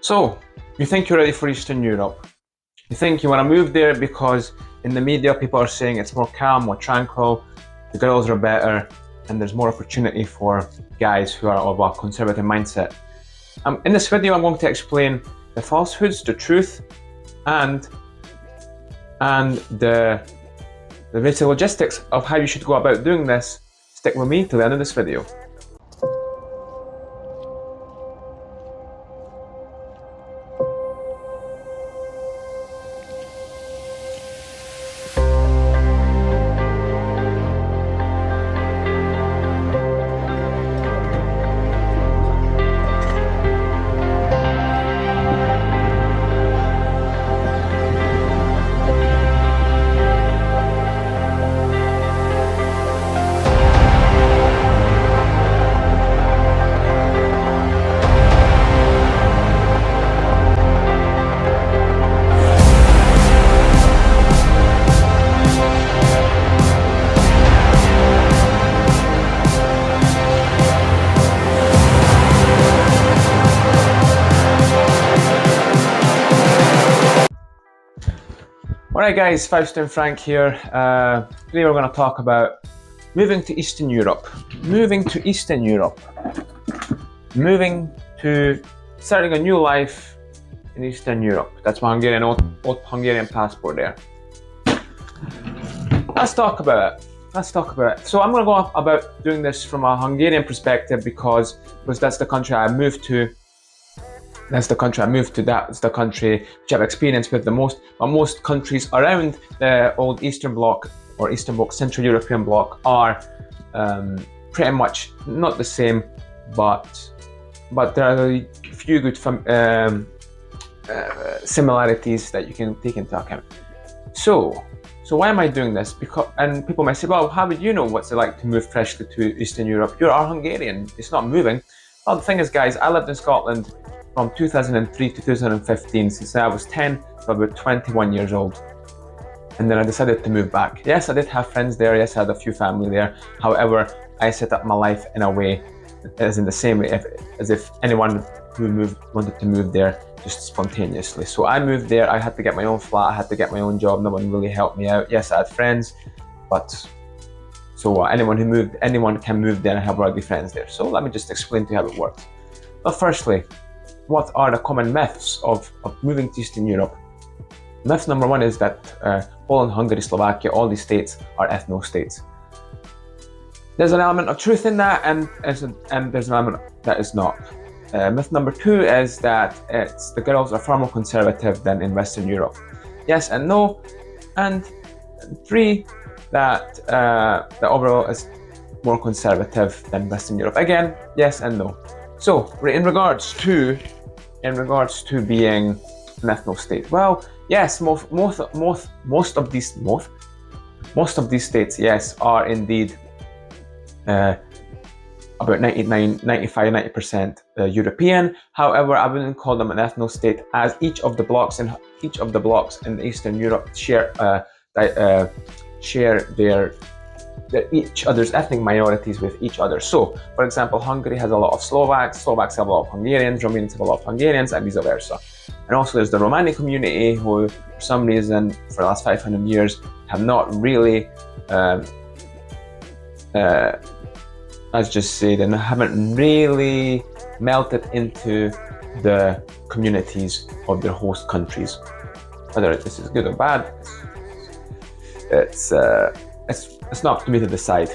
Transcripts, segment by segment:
So, you think you're ready for Eastern Europe. You think you want to move there because in the media people are saying it's more calm, more tranquil, the girls are better, and there's more opportunity for guys who are of a conservative mindset. In this video, I'm going to explain the falsehoods, the truth, and the basic logistics of how you should go about doing this. Stick with me till the end of this video. Alright guys, Fausto and Frank here. Today we're going to talk about moving to Eastern Europe. Starting a new life in Eastern Europe. That's my old Hungarian passport there. Let's talk about it. So I'm going to go about doing this from a Hungarian perspective because that's the country I moved to. That's the country which I've experienced with the most. But most countries around the old Eastern Bloc or Eastern Bloc, Central European Bloc are pretty much not the same, but there are a few good similarities that you can take into account. So why am I doing this? And people might say, well, how would you know what's it like to move freshly to Eastern Europe? You're a Hungarian, it's not moving. Well, the thing is, guys, I lived in Scotland from 2003 to 2015, since I was 10 to about 21 years old. And then I decided to move back. Yes, I did have friends there. Yes, I had a few family there. However, I set up my life in a way, as in the same way as if anyone who wanted to move there just spontaneously. So I moved there. I had to get my own flat. I had to get my own job. No one really helped me out. Yes, I had friends, but so anyone can move there and have already friends there. So let me just explain to you how it works. Well, firstly, what are the common myths of moving to Eastern Europe? Myth number one is that Poland, Hungary, Slovakia, all these states are ethno-states. There's an element of truth in that, and there's an element that is not. Myth number two is that the girls are far more conservative than in Western Europe. Yes and no. And three, that the overall is more conservative than Western Europe. Again, yes and no. So in regards to being an ethno-state, well, yes, most of these states, yes, are indeed about 90% European. However, I wouldn't call them an ethno-state, as each of the blocks in Eastern Europe share each other's ethnic minorities with each other. So, for example, Hungary has a lot of Slovaks have a lot of Hungarians, Romanians have a lot of Hungarians, and vice versa. And also there's the Romani community, who for some reason for the last 500 years have not really, haven't really melted into the communities of their host countries. Whether this is good or bad, it's not for me to decide.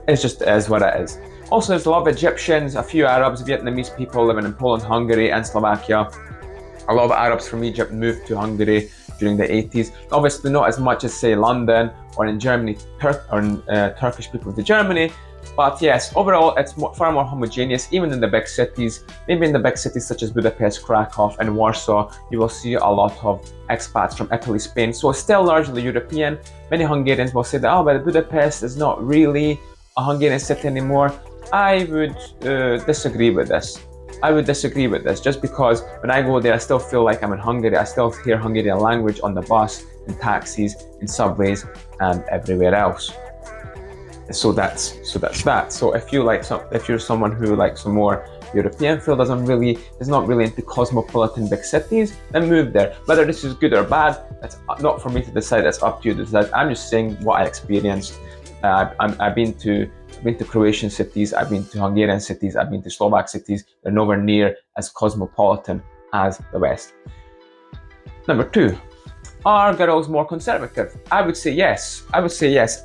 It's just as what it is. Also, there's a lot of Egyptians, a few Arabs, Vietnamese people living in Poland, Hungary, and Slovakia. A lot of Arabs from Egypt moved to Hungary during the 80s. Obviously, not as much as, say, London or in Germany, Turkish people to Germany. But yes, overall, it's far more homogeneous, even in the big cities. Maybe in the big cities such as Budapest, Krakow, and Warsaw, you will see a lot of expats from Italy, Spain. So it's still largely European. Many Hungarians will say that, but Budapest is not really a Hungarian city anymore. I would disagree with this. Just because when I go there, I still feel like I'm in Hungary. I still hear Hungarian language on the bus, in taxis, in subways, and everywhere else. So that's that. So if you're someone who likes some more European feel, is not really into cosmopolitan big cities, then move there. Whether this is good or bad, that's not for me to decide. That's up to you to decide. I'm just saying what I experienced. I've been to Croatian cities, I've been to Hungarian cities, I've been to Slovak cities. They're nowhere near as cosmopolitan as the West. Number 2, are girls more conservative? I would say yes.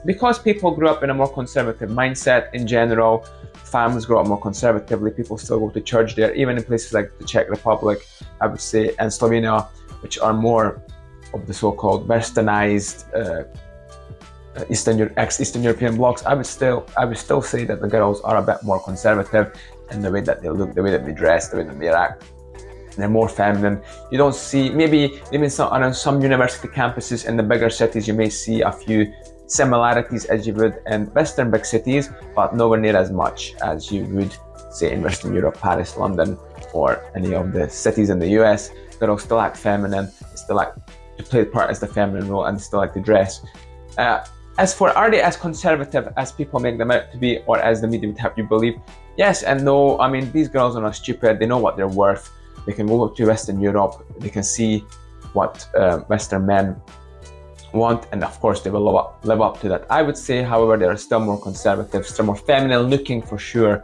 Because people grew up in a more conservative mindset in general. Families grow up more conservatively. People still go to church there, even in places like the Czech Republic, I would say, and Slovenia, which are more of the so-called westernized Eastern European blocs. I would still say that the girls are a bit more conservative in the way that they look, the way that they dress, the way that they act. They're more feminine. You don't see, maybe on some university campuses in the bigger cities, you may see a few similarities as you would in Western big cities, but nowhere near as much as you would say in Western Europe, Paris, London, or any of the cities in the US. Girls still act feminine, they still like to play the part as the feminine role, and still like to dress. As for, are they as conservative as people make them out to be, or as the media would have you believe? Yes and no. I mean, these girls are not stupid. They know what they're worth. They can go to Western Europe. They can see what Western men want, and of course they will live up to that. I would say, however, they are still more conservative, still more feminine looking for sure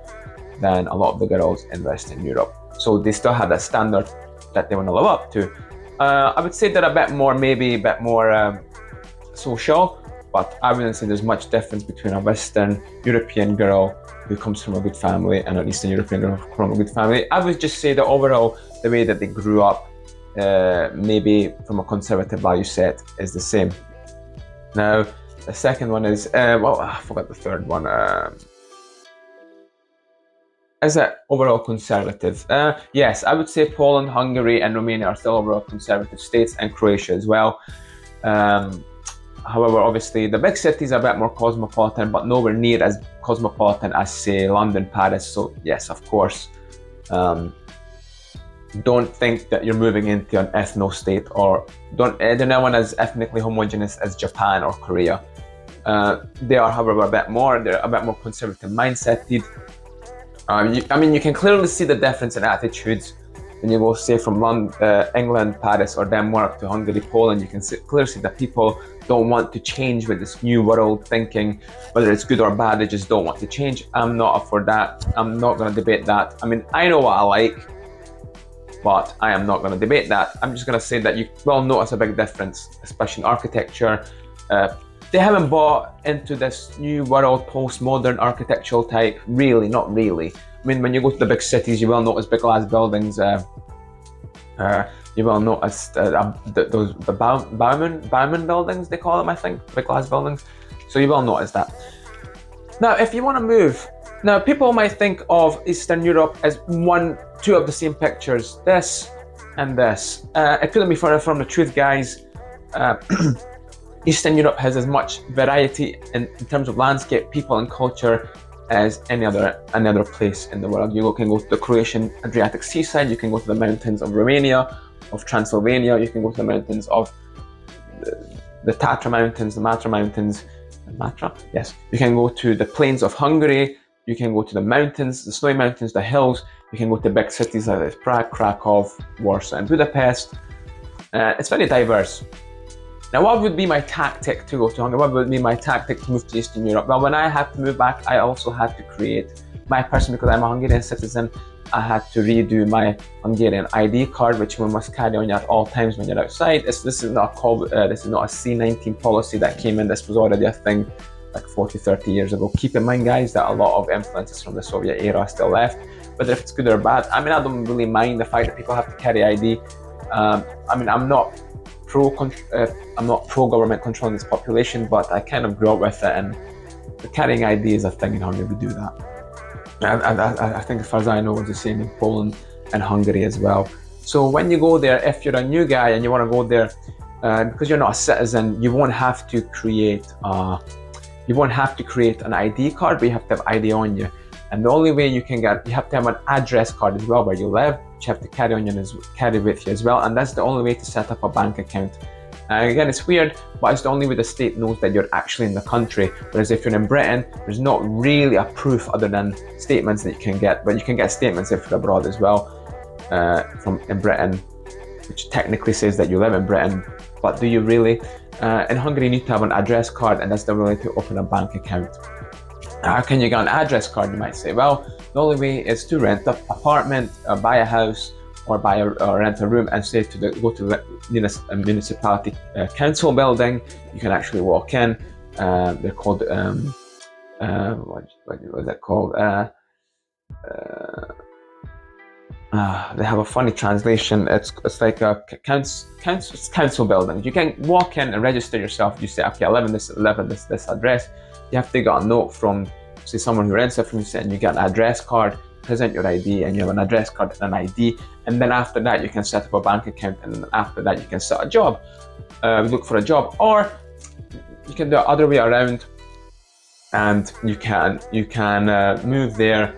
than a lot of the girls in Western Europe. So they still have that standard that they want to live up to. I would say they're maybe a bit more social, but I wouldn't say there's much difference between a Western European girl who comes from a good family and an Eastern European girl from a good family. I would just say that overall, the way that they grew up, maybe from a conservative value set, is the same. Now, the second one is, I forgot the third one. Is it overall conservative? Yes, I would say Poland, Hungary, and Romania are still overall conservative states, and Croatia as well. However, obviously, the big cities are a bit more cosmopolitan, but nowhere near as cosmopolitan as, say, London, Paris. So, yes, of course, don't think that you're moving into an ethno-state, or they're not one as ethnically homogeneous as Japan or Korea. They are, however, they're a bit more conservative mindseted. You can clearly see the difference in attitudes when you go, say, from England, Paris, or Denmark to Hungary, Poland. You can clearly see that people don't want to change with this new world thinking, whether it's good or bad. They just don't want to change. I'm not up for that. I'm not going to debate that. I mean, I know what I like, but I am not going to debate that. I'm just going to say that you will notice a big difference, especially in architecture. They haven't bought into this new world postmodern architectural type, really, not really. I mean, when you go to the big cities, you will notice big glass buildings. You will notice the Bauman buildings, they call them, I think, big glass buildings. So you will notice that. Now, if you want to move, now people might think of Eastern Europe as two of the same pictures, this and this. It couldn't be further from the truth, guys. Eastern Europe has as much variety in terms of landscape, people, and culture as any other place in the world. You can go to the Croatian Adriatic seaside, you can go to the mountains of Romania, of Transylvania, you can go to the mountains of the Tatra Mountains, the Matra Mountains, yes. You can go to the plains of Hungary, you can go to the mountains, the snowy mountains, the hills, you can go to big cities like Prague, Krakow, Warsaw, and Budapest. It's very diverse. Now, what would be my tactic to go to Hungary? What would be my tactic to move to Eastern Europe? Well, when I had to move back, I also had to create my person, because I'm a Hungarian citizen. I had to redo my Hungarian ID card, which we must carry on you at all times when you're outside. This is not a C-19 policy that came in. This was already a thing like 40, 30 years ago. Keep in mind, guys, that a lot of influences from the Soviet era are still left. Whether if it's good or bad, I mean, I don't really mind the fact that people have to carry ID. I'm not pro-government controlling this population, but I kind of grew up with it, and the carrying ID is a thing in Hungary. We do that. I think, as far as I know, it's the same in Poland and Hungary as well. So when you go there, if you're a new guy and you want to go there, because you're not a citizen, you won't have to create an ID card, but you have to have ID on you. And the only way you have to have an address card as well where you live, which you have to carry with you as well. And that's the only way to set up a bank account Again, it's weird, but it's the only way the state knows that you're actually in the country. Whereas if you're in Britain, there's not really a proof other than statements that you can get, but you can get statements if you're abroad as well, from in Britain, which technically says that you live in Britain, but do you really? In Hungary, you need to have an address card, and that's the way to open a bank account. How can you get an address card, you might say? Well, the only way is to rent an apartment, buy a house, or rent a room, and say go to the municipality council building. You can actually walk in. They're called what is that called? They have a funny translation. It's like a council building. You can walk in and register yourself. You say, okay, I live in this address. You have to get a note from, say, someone who rents it from you, and you get an address card, present your ID, and you have an address card and an ID. And then after that, you can set up a bank account, and after that, you can start a job, look for a job, or you can do it the other way around, and you can move there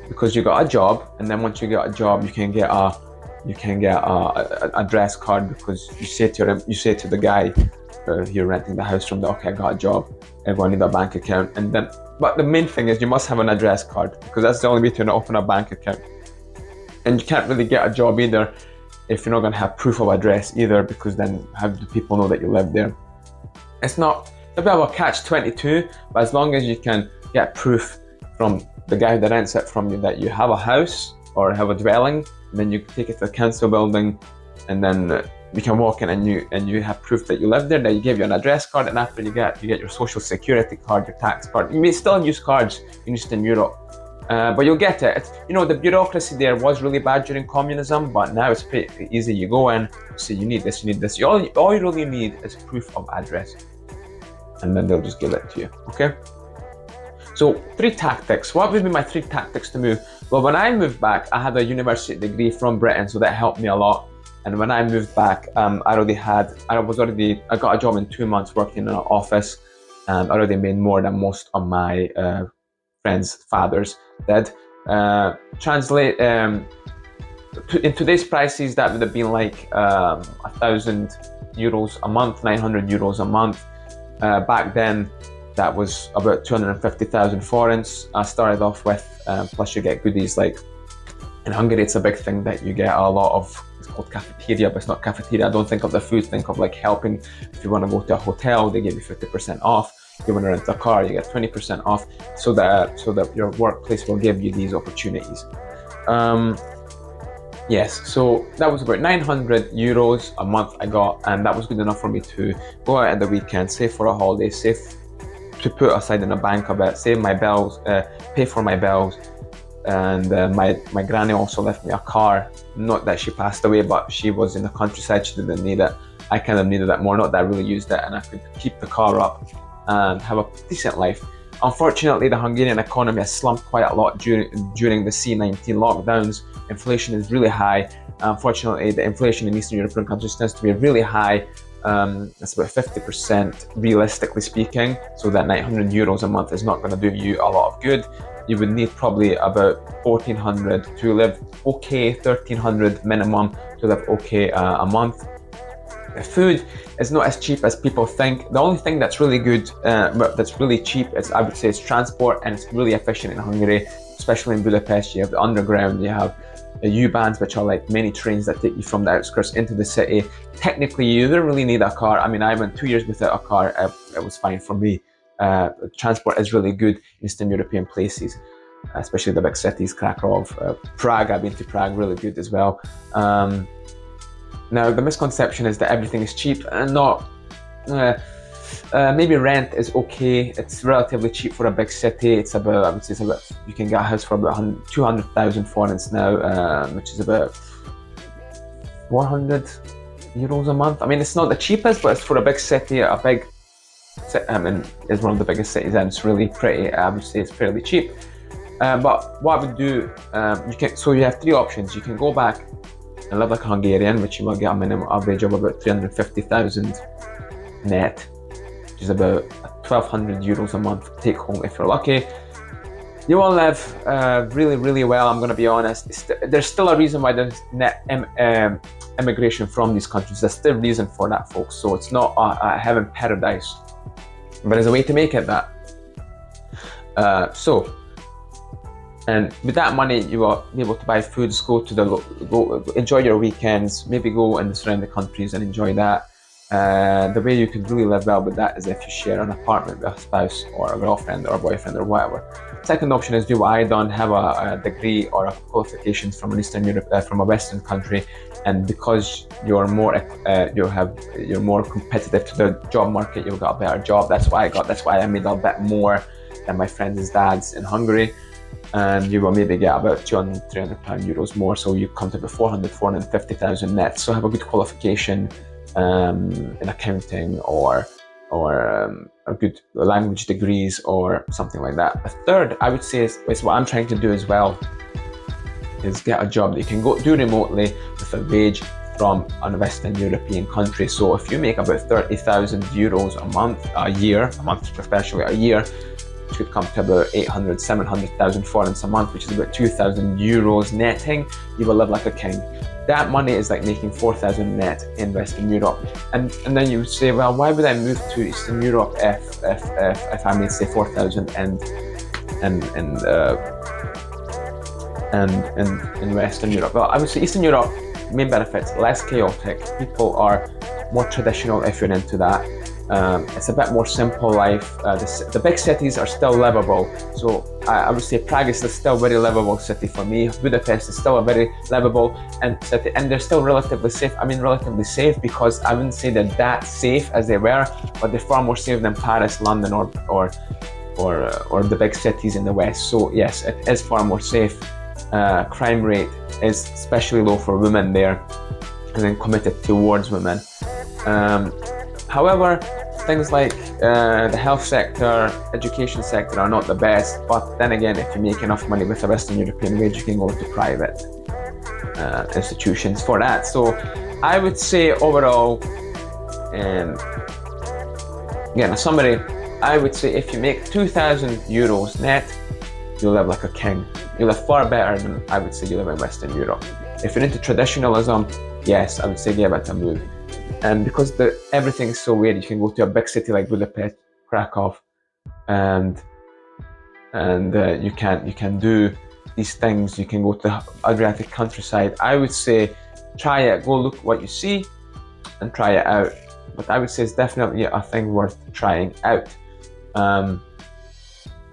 because you got a job, and then once you get a job, you can get a address card, because you say to the guy you're renting the house from, okay, I got a job, everyone need a bank account, and then. But the main thing is you must have an address card, because that's the only way to open a bank account. And you can't really get a job either if you're not going to have proof of address either, because then how do people know that you live there? It's a bit of a catch-22, but as long as you can get proof from the guy that rents it from you that you have a house or have a dwelling, and then you take it to the council building, and then you can walk in and you have proof that you live there, that you give you an address card, and after you get your social security card, your tax card. You may still use cards in Eastern Europe, but you'll get it. The bureaucracy there was really bad during communism, but now it's pretty easy. You go in, say you need this, all you really need is proof of address, and then they'll just give it to you, okay? So 3 tactics. What would be my 3 tactics to move? Well, when I moved back, I had a university degree from Britain, so that helped me a lot. And when I moved back, I got a job in 2 months working in an office, and I already made more than most of my friends' fathers did. In today's prices, that would have been like 1,000 euros a month, 900 euros a month. Back then, that was about 250,000 forints. I started off with, plus you get goodies like, in Hungary, it's a big thing that you get a lot of, it's called cafeteria, but it's not cafeteria. I don't think of the food, think of like helping. If you want to go to a hotel, they give you 50% off. If you want to rent a car, you get 20% off, so that your workplace will give you these opportunities. Yes, so that was about 900 euros a month I got, and that was good enough for me to go out at the weekend, save for a holiday, save to put aside in a bank a bit, save my bills, pay for my bills. And my granny also left me a car. Not that she passed away, but she was in the countryside, she didn't need it. I kind of needed it more, not that I really used it, and I could keep the car up and have a decent life. Unfortunately, the Hungarian economy has slumped quite a lot during the C-19 lockdowns. Inflation is really high. Unfortunately, the inflation in Eastern European countries tends to be really high. It's about 50% realistically speaking, so that 900 euros a month is not going to do you a lot of good. You would need probably about 1,400 to live okay, 1,300 minimum to live okay a month. Food is not as cheap as people think. The only thing that's really good, that's really cheap, I would say, is transport, and it's really efficient in Hungary, especially in Budapest. You have the underground, you have the U-Bahns, which are like many trains that take you from the outskirts into the city. Technically, you don't really need a car. I mean, I went 2 years without a car. It was fine for me. Transport is really good in Eastern European places, especially the big cities, Krakow, Prague. I've been to Prague, really good as well. Now, the misconception is that everything is cheap, and not. Maybe rent is okay. It's relatively cheap for a big city. It's about, I would say, it's about, you can get a house for about 200,000 forints now, which is about 400 euros a month. I mean, it's not the cheapest, but it's for a big city, is one of the biggest cities, and it's really pretty. I would say it's fairly cheap. But what I would do, so you have 3 options. You can go back and live like a Hungarian, which you will get a minimum average of about 350,000 net, which is about 1,200 euros a month take home if you're lucky. You will live really, really well. I'm going to be honest. There's still a reason why there's net immigration from these countries. There's still a reason for that, folks. So it's not a heaven paradise, but there's a way to make it that. And with that money, you will be able to buy foods, go enjoy your weekends, maybe go in the surrounding countries and enjoy that. The way you can really live well with that is if you share an apartment with a spouse or a girlfriend or a boyfriend or whatever. Second option is do what I done, have a degree or a qualifications from an Eastern Europe, from a Western country, and because you're more competitive to the job market, you've got a better job. That's what I got. That's why I made a bit more than my friends' dads in Hungary. And you will maybe get about €200-300 more, so you come to about 450,000 net. So have a good qualification in accounting or a good language degrees or something like that. A third, I would say, is what I'm trying to do as well, is get a job that you can go do remotely with a wage from a Western European country. So if you make about €30,000 a year, especially a year, which could come to about 800-700,000 forints a month, which is about €2,000 netting, you will live like a king. That money is like making 4,000 net in Western Europe. And then you would say, well, why would I move to Eastern Europe if I made, say, 4,000 in Western Europe? Well, I would say Eastern Europe, main benefits, less chaotic. People are more traditional if you're into that. It's a bit more simple life. The big cities are still livable. So I would say Prague is still a very livable city for me. Budapest is still a very livable city, and they're still relatively safe. I mean, relatively safe because I wouldn't say they're that safe as they were, but they're far more safe than Paris, London, or the big cities in the West. So yes, it is far more safe. Crime rate is especially low for women there, and then committed towards women. However, things like the health sector, education sector are not the best, but then again, if you make enough money with a Western European wage, you can go to private institutions for that. So I would say overall, again, a summary, I would say if you make €2,000 net, you live like a king. You live far better than I would say you live in Western Europe. If you're into traditionalism, yes, I would say give it a move. And because everything is so weird, you can go to a big city like Budapest, Krakow, and you can do these things. You can go to the Adriatic countryside. I would say try it. Go look what you see and try it out. But I would say it's definitely a thing worth trying out.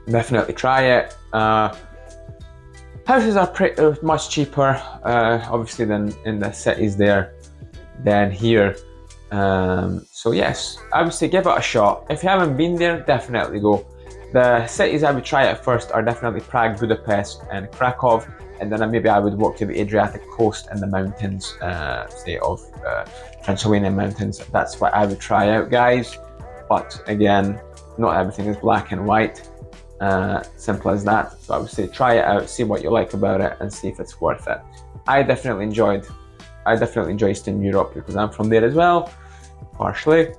Definitely try it. Houses are much cheaper, obviously, than in the cities there than here. So yes, I would say give it a shot. If you haven't been there, definitely go. The cities I would try at first are definitely Prague, Budapest, and Krakow, and then maybe I would walk to the Adriatic coast and the mountains, say of Transylvanian mountains. That's what I would try out, guys. But again, not everything is black and white. Simple as that. So I would say try it out, see what you like about it, and see if it's worth it. I definitely enjoy Eastern Europe because I'm from there as well, partially.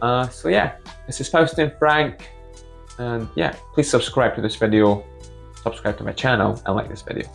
So yeah, this is Faustin Frank, and yeah, please subscribe to this video, subscribe to my channel, and like this video.